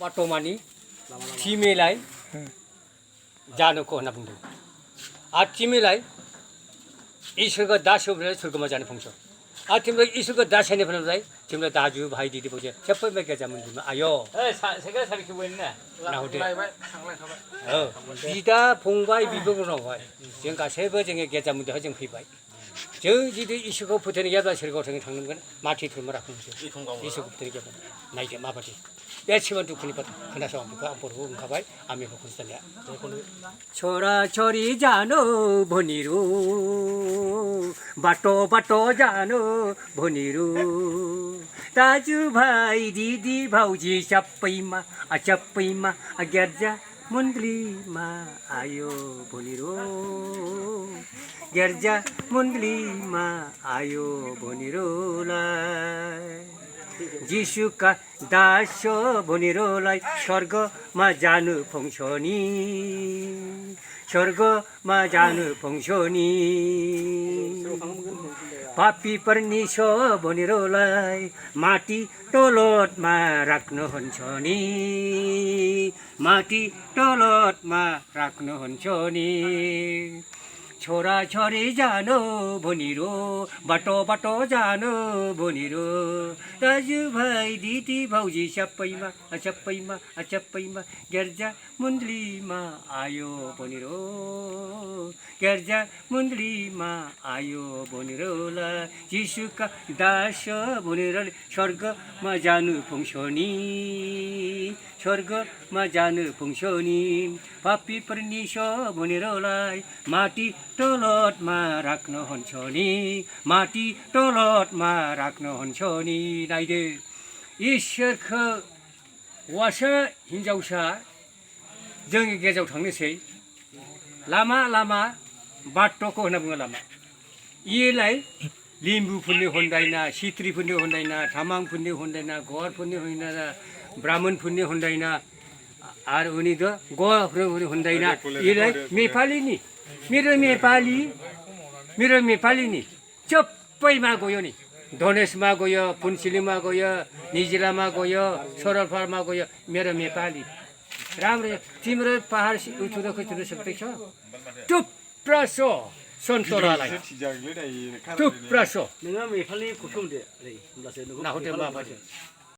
बाटोमानि थिमेलाय जानोखौ होनना बुंदों आरो थिमेलाय इसोरखौ दासोब्ला सोरगोमा जानो फंस आरो थिमेलाय इसोरखौ दासायनायफोरनिफ्राय थिमेलाय दाजु भाई दिदी बजे सबबै बाय गेजामोन दिमा आय सेकेन्ड सारिखौ बोनो नाहरदो बिदा फंबाय बिब' बिनानावहाय जों गासैबो जोङो गेजामुदोहाय जों फैबाय जों जुदि इसोरखौ फोथायनाय गैयाब्ला सोरगोआव जों थांनांगोन माथि थुरमा राखुंसो इसोरखौ फोथायनाय गैयाब्ला नायदो माबादि बे सिमान दुखुनि बाथ्रा खोनासं बेखौ आं बर'खौ ओंखारबाय आं बेखौ खिन्थानाया छोरा छोरी जानो भनिरु बाटो बाटो जानो भनिरु दाजु भाइ दिदी भाउजी सबैमा गिर्जा मन्डलीमा आयो भनिरु गिर्जा मन्डलीमा आयो भनिरुलाई जिसुका दास भनिरुलाई स्वर्गमा जानु फंसनी स्वर्गमा जानु फंसनी पापी परनिसो भनिरुलाई माटी टोलटमा राख्नुहुन्छ नि माटी टोलटमा राख्नुहुन्छ नि छोरा छोरी जानु भनिरु बाटो बाटो जानु भनिरु दाजु भाइ दिदी भाउजी सबैमा गिर्जा मन्डलीमा आयो भनिरु गिर्जा मन्डलीमा आयो भनिरुला जिसुका दास भनिरु स्वर्गमा जानु फंसनी स्वर्गमा जानु फंसनी पापी परनिसो भनिरुलाई माटी टोलटमा राख्नुहुन्छ नि माटी टोलटमा राख्नुहुन्छ नि नायदो इसोरखौ हौवासा हिन्जावसा जोंनि गेजेराव थांनोसै लामा लामा बाट'खौ होनना बुङो लामा इलाय लिम्बुफोरनि हन्दायना सिथ्रिफोरनि हन्दायना तामांफोरनि हन्दायना गवारफोरनि हन्दायना ब्राह्मणफोरनि हन्दायना आरो उनीद गवाफोरनि हन्दायना इलाय नेपालीनि मेरो नेपाली नि सबैमा गयो नि धनेशमा गयो पुन्सिलीमा गयो निजिलामा गयो सरलपारामा गयो मेरो नेपाली राम्रो तिम्रो पहाड उठुन खिच्नु सक्दैछ थुप्रा छ सन्तरालाई थुप्रा छ नोङो नेपालनि फटो होनदो ओरै होमब्लासो नाहरदो माबादि